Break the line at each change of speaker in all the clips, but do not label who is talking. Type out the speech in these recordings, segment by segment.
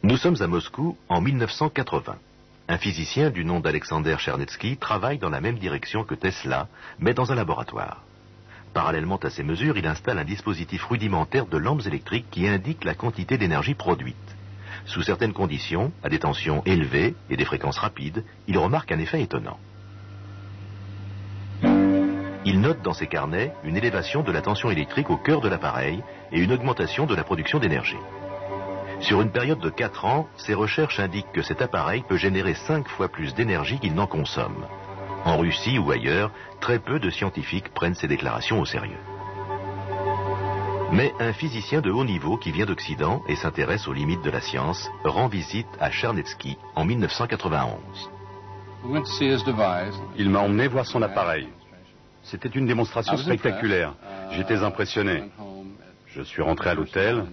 Nous sommes à Moscou en 1980. Un physicien du nom d'Alexander Chernetsky travaille dans la même direction que Tesla, mais dans un laboratoire. Parallèlement à ces mesures, il installe un dispositif rudimentaire de lampes électriques qui indique la quantité d'énergie produite. Sous certaines conditions, à des tensions élevées et des fréquences rapides, il remarque un effet étonnant. Il note dans ses carnets une élévation de la tension électrique au cœur de l'appareil et une augmentation de la production d'énergie. Sur une période de 4 ans, ses recherches indiquent que cet appareil peut générer 5 fois plus d'énergie qu'il n'en consomme. En Russie ou ailleurs, très peu de scientifiques prennent ces déclarations au sérieux. Mais un physicien de haut niveau qui vient d'Occident et s'intéresse aux limites de la science rend visite à Chernetsky en 1991.
Il m'a emmené voir son appareil. C'était une démonstration spectaculaire. J'étais impressionné. Je suis rentré à l'hôtel.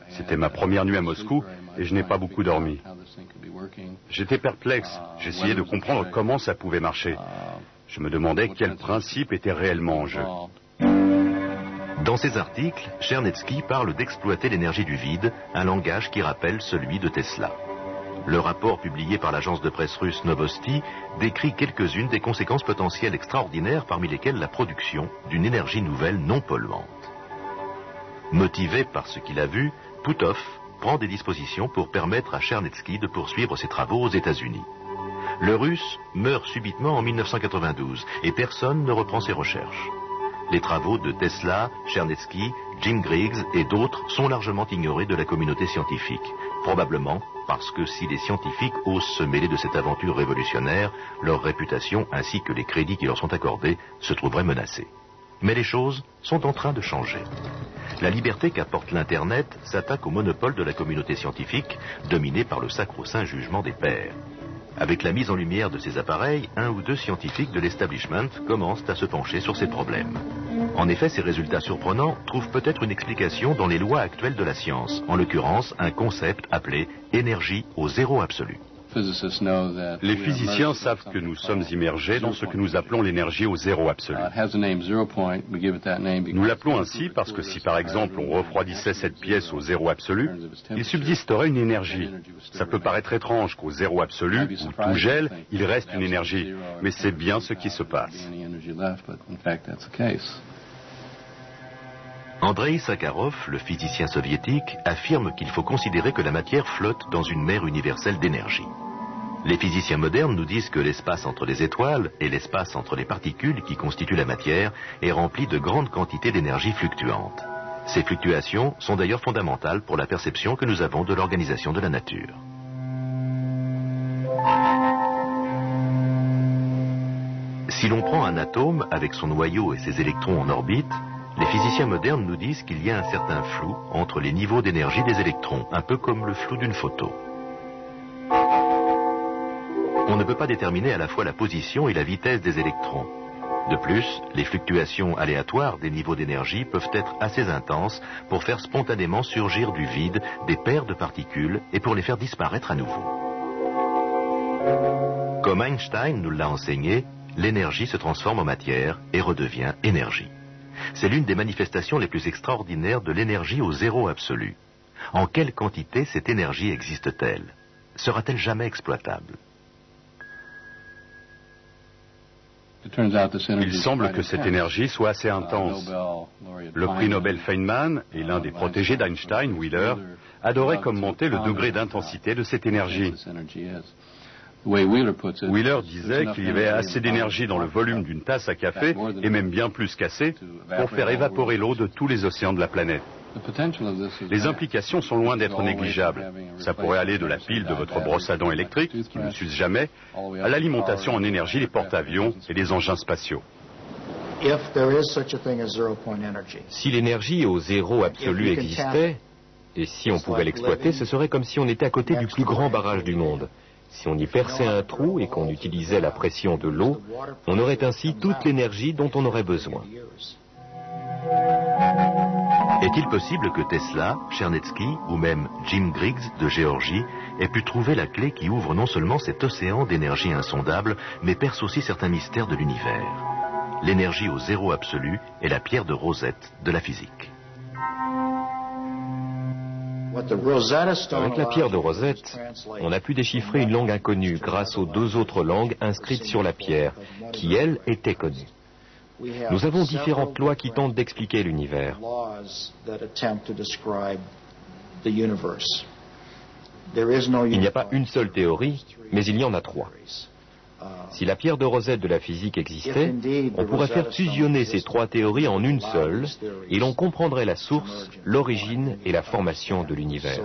C'était ma première nuit à Moscou et je n'ai pas beaucoup dormi. J'étais perplexe. J'essayais de comprendre comment ça pouvait marcher. Je me demandais quel principe était réellement en jeu.
Dans ses articles, Chernetsky parle d'exploiter l'énergie du vide, un langage qui rappelle celui de Tesla. Le rapport publié par l'agence de presse russe Novosti décrit quelques-unes des conséquences potentielles extraordinaires, parmi lesquelles la production d'une énergie nouvelle non polluante. Motivé par ce qu'il a vu, Putov prend des dispositions pour permettre à Chernetsky de poursuivre ses travaux aux États-Unis. Le Russe meurt subitement en 1992 et personne ne reprend ses recherches. Les travaux de Tesla, Chernetsky, Jim Griggs et d'autres sont largement ignorés de la communauté scientifique, probablement parce que si les scientifiques osent se mêler de cette aventure révolutionnaire, leur réputation ainsi que les crédits qui leur sont accordés se trouveraient menacés. Mais les choses sont en train de changer. La liberté qu'apporte l'Internet s'attaque au monopole de la communauté scientifique, dominée par le sacro-saint jugement des pairs. Avec la mise en lumière de ces appareils, 1 ou 2 scientifiques de l'establishment commencent à se pencher sur ces problèmes. En effet, ces résultats surprenants trouvent peut-être une explication dans les lois actuelles de la science, en l'occurrence un concept appelé énergie au zéro absolu.
Les physiciens savent que nous sommes immergés dans ce que nous appelons l'énergie au zéro absolu. Nous l'appelons ainsi parce que si par exemple on refroidissait cette pièce au zéro absolu, il subsisterait une énergie. Ça peut paraître étrange qu'au zéro absolu, où tout gèle, il reste une énergie, mais c'est bien ce qui se passe.
Andreï Sakharov, le physicien soviétique, affirme qu'il faut considérer que la matière flotte dans une mer universelle d'énergie. Les physiciens modernes nous disent que l'espace entre les étoiles et l'espace entre les particules qui constituent la matière est rempli de grandes quantités d'énergie fluctuante. Ces fluctuations sont d'ailleurs fondamentales pour la perception que nous avons de l'organisation de la nature. Si l'on prend un atome avec son noyau et ses électrons en orbite, les physiciens modernes nous disent qu'il y a un certain flou entre les niveaux d'énergie des électrons, un peu comme le flou d'une photo. On ne peut pas déterminer à la fois la position et la vitesse des électrons. De plus, les fluctuations aléatoires des niveaux d'énergie peuvent être assez intenses pour faire spontanément surgir du vide des paires de particules et pour les faire disparaître à nouveau. Comme Einstein nous l'a enseigné, l'énergie se transforme en matière et redevient énergie. C'est l'une des manifestations les plus extraordinaires de l'énergie au zéro absolu. En quelle quantité cette énergie existe-t-elle? Sera-t-elle jamais exploitable?
Il semble que cette énergie soit assez intense. Le prix Nobel Feynman et l'un des protégés d'Einstein, Wheeler, adoraient commenter le degré d'intensité de cette énergie. Wheeler disait qu'il y avait assez d'énergie dans le volume d'une tasse à café, et même bien plus qu'assez, pour faire évaporer l'eau de tous les océans de la planète. Les implications sont loin d'être négligeables. Ça pourrait aller de la pile de votre brosse à dents électrique, qui ne s'use jamais, à l'alimentation en énergie des porte-avions et des engins spatiaux.
Si l'énergie au zéro absolu existait, et si on pouvait l'exploiter, ce serait comme si on était à côté du plus grand barrage du monde. Si on y perçait un trou et qu'on utilisait la pression de l'eau, on aurait ainsi toute l'énergie dont on aurait besoin.
Est-il possible que Tesla, Chernetsky ou même Jim Griggs de Géorgie aient pu trouver la clé qui ouvre non seulement cet océan d'énergie insondable, mais perce aussi certains mystères de l'univers? L'énergie au zéro absolu est la pierre de Rosette de la physique.
Avec la pierre de Rosette, on a pu déchiffrer une langue inconnue grâce aux deux autres langues inscrites sur la pierre, qui, elles, étaient connues. Nous avons différentes lois qui tentent d'expliquer l'univers. Il n'y a pas une seule théorie, mais il y en a trois. Si la pierre de Rosette de la physique existait, on pourrait faire fusionner ces trois théories en une seule, et l'on comprendrait la source, l'origine et la formation de l'univers.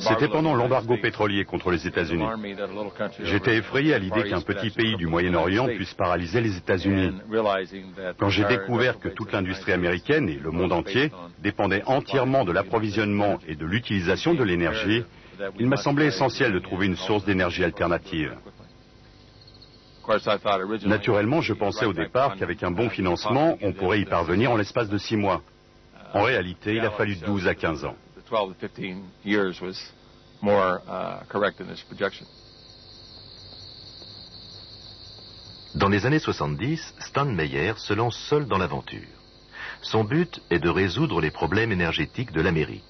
C'était pendant l'embargo pétrolier contre les États-Unis. J'étais effrayé à l'idée qu'un petit pays du Moyen-Orient puisse paralyser les États-Unis. Quand j'ai découvert que toute l'industrie américaine et le monde entier dépendaient entièrement de l'approvisionnement et de l'utilisation de l'énergie, il m'a semblé essentiel de trouver une source d'énergie alternative. Naturellement, je pensais au départ qu'avec un bon financement, on pourrait y parvenir en l'espace de 6 mois. En réalité, il a fallu 12 à 15 ans.
12 to 15 years was more correct in this projection. Dans les années 70, Stan Meyer se lance seul dans l'aventure. Son but est de résoudre les problèmes énergétiques de l'Amérique.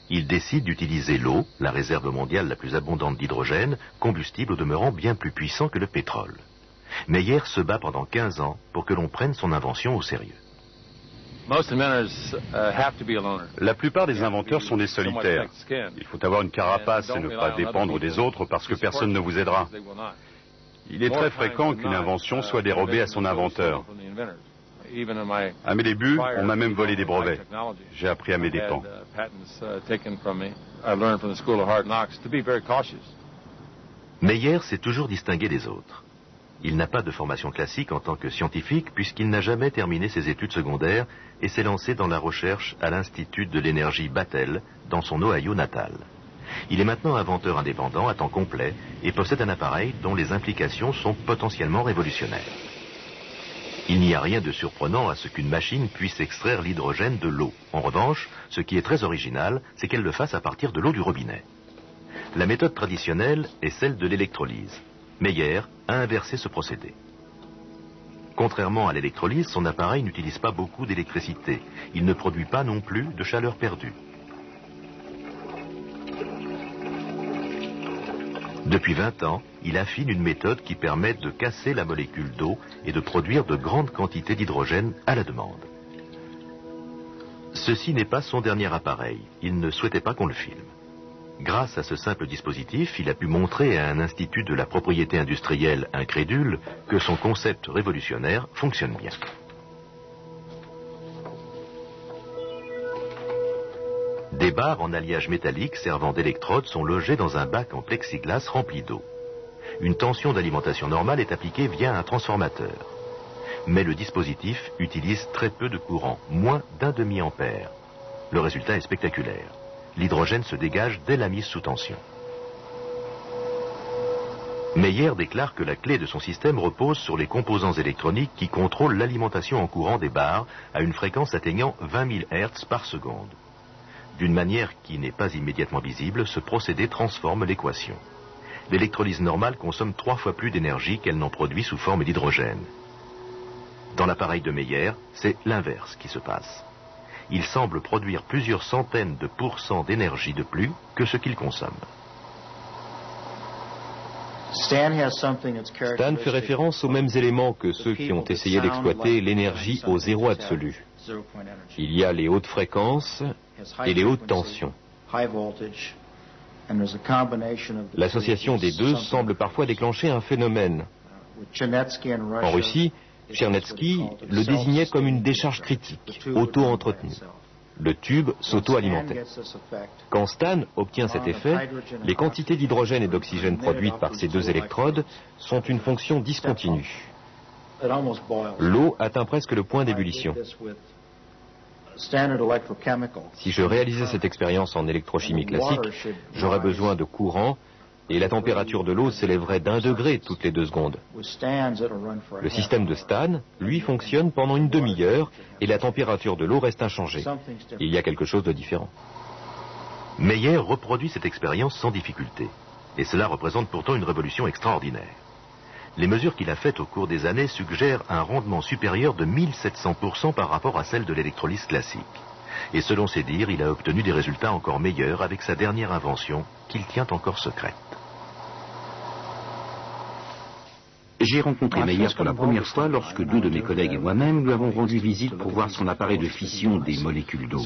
Il décide d'utiliser l'eau, la réserve mondiale la plus abondante d'hydrogène, combustible au demeurant bien plus puissant que le pétrole. Meyer se bat pendant 15 ans pour que l'on prenne son invention au sérieux.
La plupart des inventeurs sont des solitaires. Il faut avoir une carapace et ne pas dépendre des autres parce que personne ne vous aidera. Il est très fréquent qu'une invention soit dérobée à son inventeur. À mes débuts, on m'a même volé des brevets. J'ai appris à mes dépens.
Meyer s'est toujours distingué des autres. Il n'a pas de formation classique en tant que scientifique puisqu'il n'a jamais terminé ses études secondaires et s'est lancé dans la recherche à l'Institut de l'énergie Battelle dans son Ohio natal. Il est maintenant inventeur indépendant à temps complet et possède un appareil dont les implications sont potentiellement révolutionnaires. Il n'y a rien de surprenant à ce qu'une machine puisse extraire l'hydrogène de l'eau. En revanche, ce qui est très original, c'est qu'elle le fasse à partir de l'eau du robinet. La méthode traditionnelle est celle de l'électrolyse. Meyer a inversé ce procédé. Contrairement à l'électrolyse, son appareil n'utilise pas beaucoup d'électricité. Il ne produit pas non plus de chaleur perdue. Depuis 20 ans, il affine une méthode qui permet de casser la molécule d'eau et de produire de grandes quantités d'hydrogène à la demande. Ceci n'est pas son dernier appareil. Il ne souhaitait pas qu'on le filme. Grâce à ce simple dispositif, il a pu montrer à un institut de la propriété industrielle incrédule que son concept révolutionnaire fonctionne bien. Des barres en alliage métallique servant d'électrodes sont logées dans un bac en plexiglas rempli d'eau. Une tension d'alimentation normale est appliquée via un transformateur. Mais le dispositif utilise très peu de courant, moins d'1 demi-ampère. Le résultat est spectaculaire. L'hydrogène se dégage dès la mise sous tension. Meyer déclare que la clé de son système repose sur les composants électroniques qui contrôlent l'alimentation en courant des barres à une fréquence atteignant 20 000 Hz par seconde. D'une manière qui n'est pas immédiatement visible, ce procédé transforme l'équation. L'électrolyse normale consomme 3 fois plus d'énergie qu'elle n'en produit sous forme d'hydrogène. Dans l'appareil de Meyer, c'est l'inverse qui se passe. Il semble produire plusieurs centaines de pourcents d'énergie de plus que ce qu'il consomme. Stan fait référence aux mêmes éléments que ceux qui ont essayé d'exploiter l'énergie au zéro absolu. Il y a les hautes fréquences et les hautes tensions. L'association des deux semble parfois déclencher un phénomène. En Russie, Chernetsky le désignait comme une décharge critique, auto-entretenue. Le tube s'auto-alimentait. Quand Stan obtient cet effet, les quantités d'hydrogène et d'oxygène produites par ces deux électrodes sont une fonction discontinue. L'eau atteint presque le point d'ébullition. Si je réalisais cette expérience en électrochimie classique, j'aurais besoin de courant
et la température de l'eau s'élèverait d'1 degré toutes les 2 secondes. Le système de Stan, lui, fonctionne pendant une demi-heure et la température de l'eau reste inchangée. Il y a quelque chose de différent.
Meyer reproduit cette expérience sans difficulté. Et cela représente pourtant une révolution extraordinaire. Les mesures qu'il a faites au cours des années suggèrent un rendement supérieur de 1700% par rapport à celle de l'électrolyse classique. Et selon ses dires, il a obtenu des résultats encore meilleurs avec sa dernière invention, qu'il tient encore secrète.
J'ai rencontré Meyer pour la première fois lorsque 2 de mes collègues et moi-même lui avons rendu visite pour voir son appareil de fission des molécules d'eau.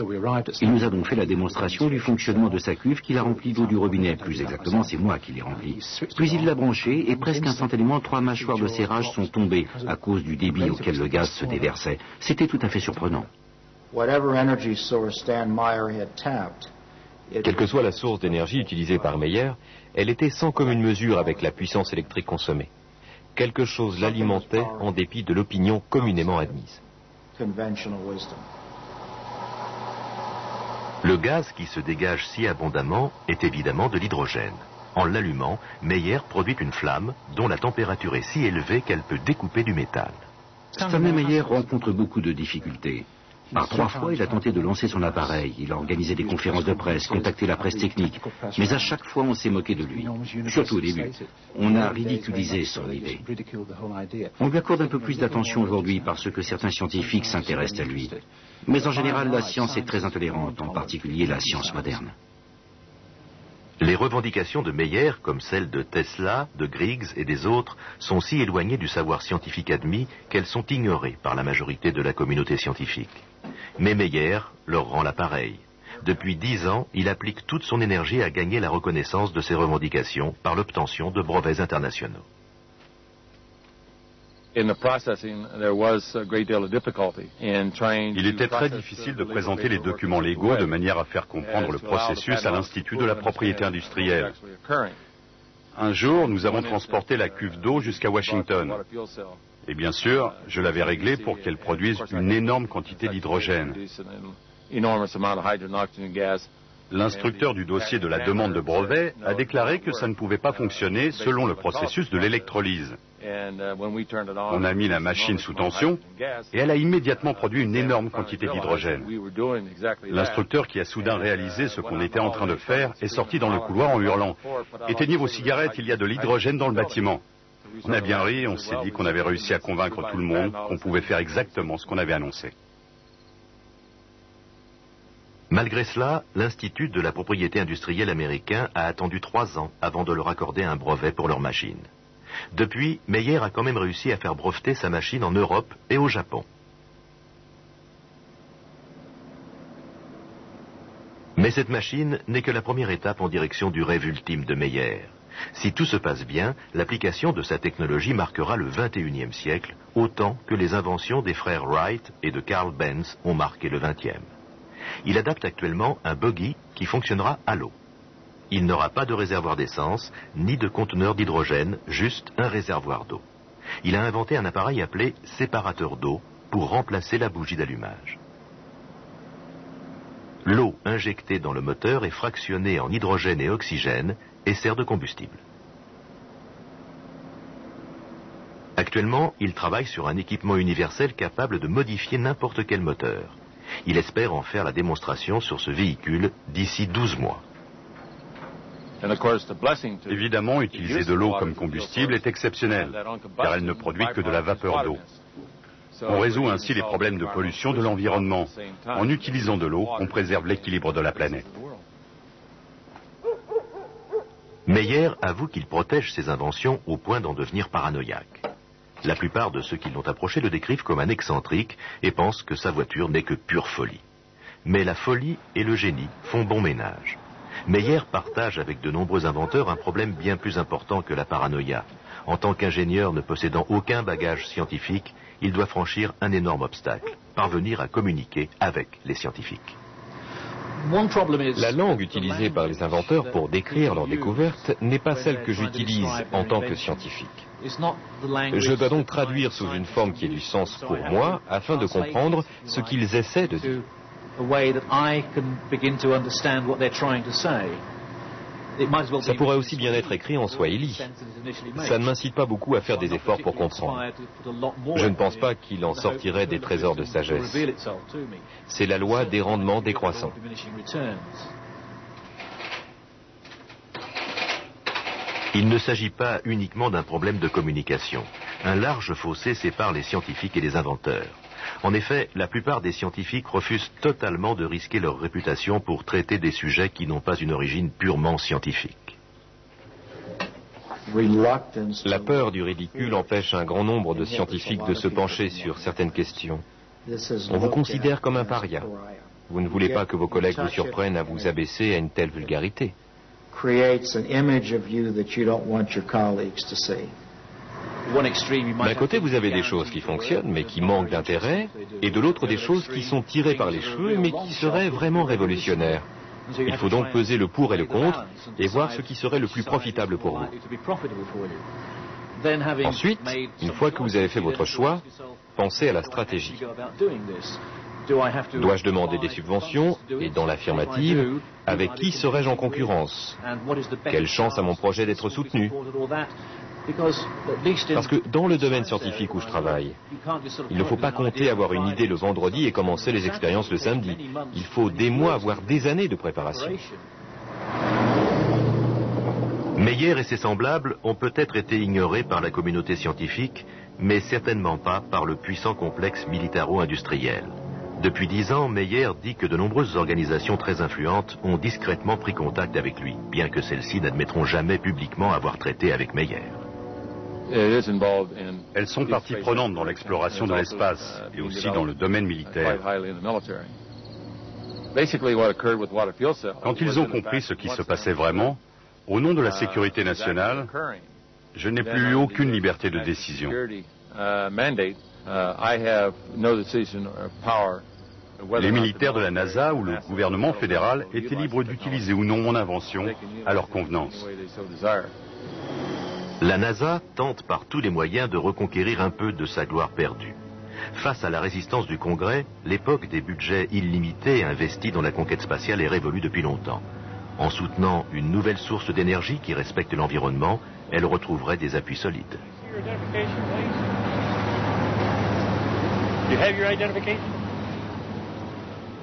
Il nous a donc fait la démonstration du fonctionnement de sa cuve qu'il a remplie d'eau du robinet. Plus exactement, c'est moi qui l'ai remplie. Puis il l'a branchée et presque instantanément 3 mâchoires de serrage sont tombées à cause du débit auquel le gaz se déversait. C'était tout à fait surprenant.
Quelle que soit la source d'énergie utilisée par Meyer, elle était sans commune mesure avec la puissance électrique consommée. Quelque chose l'alimentait en dépit de l'opinion communément admise.
Le gaz qui se dégage si abondamment est évidemment de l'hydrogène. En l'allumant, Meyer produit une flamme dont la température est si élevée qu'elle peut découper du métal.
Stanley Meyer rencontre beaucoup de difficultés. Par 3 fois, il a tenté de lancer son appareil. Il a organisé des conférences de presse, contacté la presse technique. Mais à chaque fois, on s'est moqué de lui. Surtout au début. On a ridiculisé son idée. On lui accorde un peu plus d'attention aujourd'hui parce que certains scientifiques s'intéressent à lui. Mais en général, la science est très intolérante, en particulier la science moderne.
Les revendications de Meyer, comme celles de Tesla, de Griggs et des autres, sont si éloignées du savoir scientifique admis qu'elles sont ignorées par la majorité de la communauté scientifique. Mais Meyer leur rend l'appareil. Depuis 10 ans, il applique toute son énergie à gagner la reconnaissance de ses revendications par l'obtention de brevets internationaux.
Il était très difficile de présenter les documents légaux de manière à faire comprendre le processus à l'Institut de la propriété industrielle. Un jour, nous avons transporté la cuve d'eau jusqu'à Washington. Et bien sûr, je l'avais réglée pour qu'elle produise une énorme quantité d'hydrogène. L'instructeur du dossier de la demande de brevet a déclaré que ça ne pouvait pas fonctionner selon le processus de l'électrolyse. On a mis la machine sous tension et elle a immédiatement produit une énorme quantité d'hydrogène. L'instructeur, qui a soudain réalisé ce qu'on était en train de faire, est sorti dans le couloir en hurlant « Éteignez vos cigarettes, il y a de l'hydrogène dans le bâtiment ». On a bien ri, on s'est dit qu'on avait réussi à convaincre tout le monde qu'on pouvait faire exactement ce qu'on avait annoncé.
Malgré cela, l'Institut de la propriété industrielle américain a attendu 3 ans avant de leur accorder un brevet pour leur machine. Depuis, Meyer a quand même réussi à faire breveter sa machine en Europe et au Japon. Mais cette machine n'est que la première étape en direction du rêve ultime de Meyer. Si tout se passe bien, l'application de sa technologie marquera le 21e siècle, autant que les inventions des frères Wright et de Carl Benz ont marqué le 20e. Il adapte actuellement un buggy qui fonctionnera à l'eau. Il n'aura pas de réservoir d'essence, ni de conteneur d'hydrogène, juste un réservoir d'eau. Il a inventé un appareil appelé séparateur d'eau pour remplacer la bougie d'allumage. L'eau injectée dans le moteur est fractionnée en hydrogène et oxygène et sert de combustible. Actuellement, il travaille sur un équipement universel capable de modifier n'importe quel moteur. Il espère en faire la démonstration sur ce véhicule d'ici 12 mois.
Évidemment, utiliser de l'eau comme combustible est exceptionnel, car elle ne produit que de la vapeur d'eau. On résout ainsi les problèmes de pollution de l'environnement. En utilisant de l'eau, on préserve l'équilibre de la planète.
Meyer avoue qu'il protège ses inventions au point d'en devenir paranoïaque. La plupart de ceux qui l'ont approché le décrivent comme un excentrique et pensent que sa voiture n'est que pure folie. Mais la folie et le génie font bon ménage. Meyer partage avec de nombreux inventeurs un problème bien plus important que la paranoïa. En tant qu'ingénieur ne possédant aucun bagage scientifique, il doit franchir un énorme obstacle, parvenir à communiquer avec les scientifiques.
La langue utilisée par les inventeurs pour décrire leurs découvertes n'est pas celle que j'utilise en tant que scientifique. Je dois donc traduire sous une forme qui ait du sens pour moi afin de comprendre ce qu'ils essaient de dire. Ça pourrait aussi bien être écrit en swahili. Ça ne m'incite pas beaucoup à faire des efforts pour comprendre. Je ne pense pas qu'il en sortirait des trésors de sagesse. C'est la loi des rendements décroissants.
Il ne s'agit pas uniquement d'un problème de communication. Un large fossé sépare les scientifiques et les inventeurs. En effet, la plupart des scientifiques refusent totalement de risquer leur réputation pour traiter des sujets qui n'ont pas une origine purement scientifique.
La peur du ridicule empêche un grand nombre de scientifiques de se pencher sur certaines questions. On vous considère comme un paria. Vous ne voulez pas que vos collègues vous surprennent à vous abaisser à une telle vulgarité. D'un côté, vous avez des choses qui fonctionnent, mais qui manquent d'intérêt, et de l'autre, des choses qui sont tirées par les cheveux, mais qui seraient vraiment révolutionnaires. Il faut donc peser le pour et le contre, et voir ce qui serait le plus profitable pour vous. Ensuite, une fois que vous avez fait votre choix, pensez à la stratégie. Dois-je demander des subventions? Et dans l'affirmative, avec qui serais-je en concurrence? Quelle chance a mon projet d'être soutenu? Parce que dans le domaine scientifique où je travaille, il ne faut pas compter avoir une idée le vendredi et commencer les expériences le samedi. Il faut des mois, voire des années de préparation.
Meyer et ses semblables ont peut-être été ignorés par la communauté scientifique, mais certainement pas par le puissant complexe militaro-industriel. Depuis 10 ans, Meyer dit que de nombreuses organisations très influentes ont discrètement pris contact avec lui, bien que celles-ci n'admettront jamais publiquement avoir traité avec Meyer.
Elles sont partie prenante dans l'exploration de l'espace et aussi dans le domaine militaire. Quand ils ont compris ce qui se passait vraiment, au nom de la sécurité nationale, je n'ai plus eu aucune liberté de décision. Les militaires de la NASA ou le gouvernement fédéral étaient libres d'utiliser ou non mon invention à leur convenance.
La NASA tente par tous les moyens de reconquérir un peu de sa gloire perdue. Face à la résistance du Congrès, l'époque des budgets illimités investis dans la conquête spatiale est révolue depuis longtemps. En soutenant une nouvelle source d'énergie qui respecte l'environnement, elle retrouverait des appuis solides.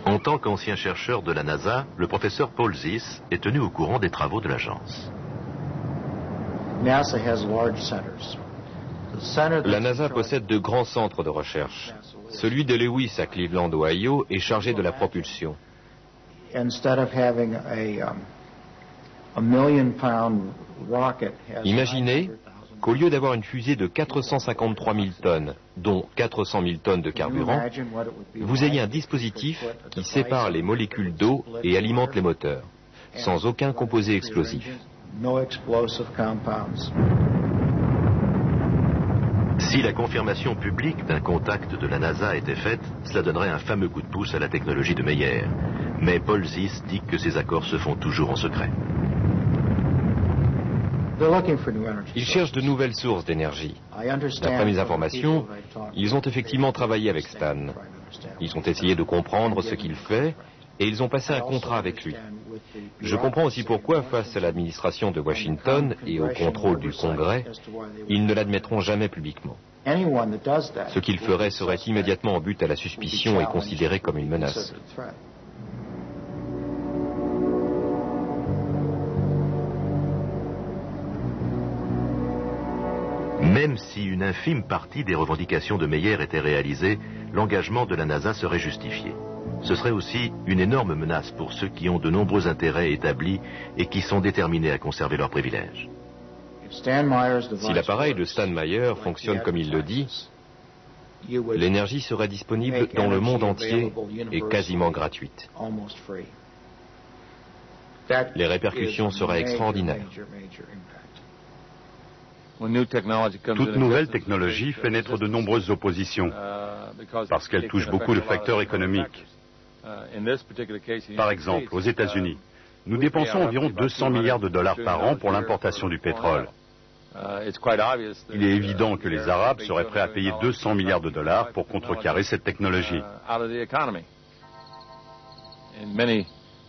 En tant qu'ancien chercheur de la NASA, le professeur Paul Zis est tenu au courant des travaux de l'agence.
La NASA possède de grands centres de recherche. Celui de Lewis à Cleveland, Ohio, est chargé de la propulsion. Imaginez qu'au lieu d'avoir une fusée de 453 000 tonnes, dont 400 000 tonnes de carburant, vous ayez un dispositif qui sépare les molécules d'eau et alimente les moteurs, sans aucun composé explosif.
Si la confirmation publique d'un contact de la NASA était faite, cela donnerait un fameux coup de pouce à la technologie de Meyer. Mais Paul Zis dit que ces accords se font toujours en secret.
Ils cherchent de nouvelles sources d'énergie. D'après mes informations, ils ont effectivement travaillé avec Stan. Ils ont essayé de comprendre ce qu'il fait et ils ont passé un contrat avec lui. Je comprends aussi pourquoi, face à l'administration de Washington et au contrôle du Congrès, ils ne l'admettront jamais publiquement. Ce qu'ils feraient serait immédiatement en but à la suspicion et considéré comme une menace.
Même si une infime partie des revendications de Meyer était réalisée, l'engagement de la NASA serait justifié. Ce serait aussi une énorme menace pour ceux qui ont de nombreux intérêts établis et qui sont déterminés à conserver leurs privilèges.
Si l'appareil de Stan Meyer fonctionne comme il le dit, l'énergie serait disponible dans le monde entier et quasiment gratuite. Les répercussions seraient extraordinaires.
Toute nouvelle technologie fait naître de nombreuses oppositions parce qu'elle touche beaucoup de facteurs économiques. Par exemple, aux États-Unis, nous dépensons environ 200 milliards de dollars par an pour l'importation du pétrole. Il est évident que les Arabes seraient prêts à payer 200 milliards de dollars pour contrecarrer cette technologie.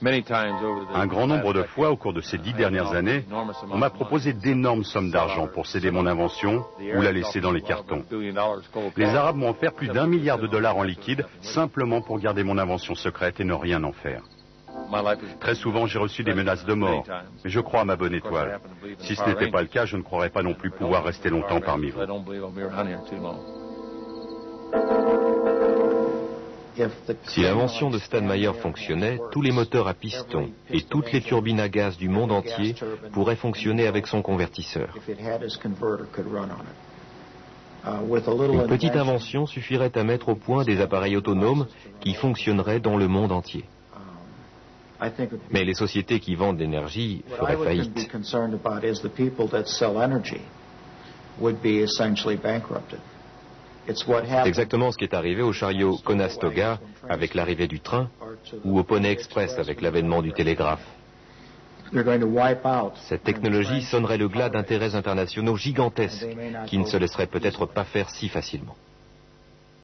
Un grand nombre de fois au cours de ces 10 dernières années, on m'a proposé d'énormes sommes d'argent pour céder mon invention ou la laisser dans les cartons. Les Arabes m'ont offert plus d'1 milliard de dollars en liquide simplement pour garder mon invention secrète et ne rien en faire. Très souvent, j'ai reçu des menaces de mort, mais je crois à ma bonne étoile. Si ce n'était pas le cas, je ne croirais pas non plus pouvoir rester longtemps parmi vous.
Si l'invention de Stadtmayer fonctionnait, tous les moteurs à piston et toutes les turbines à gaz du monde entier pourraient fonctionner avec son convertisseur. Une petite invention suffirait à mettre au point des appareils autonomes qui fonctionneraient dans le monde entier. Mais les sociétés qui vendent l'énergie feraient faillite. C'est exactement ce qui est arrivé au chariot Conestoga avec l'arrivée du train ou au Poney Express avec l'avènement du télégraphe. Cette technologie sonnerait le glas d'intérêts internationaux gigantesques qui ne se laisseraient peut-être pas faire si facilement.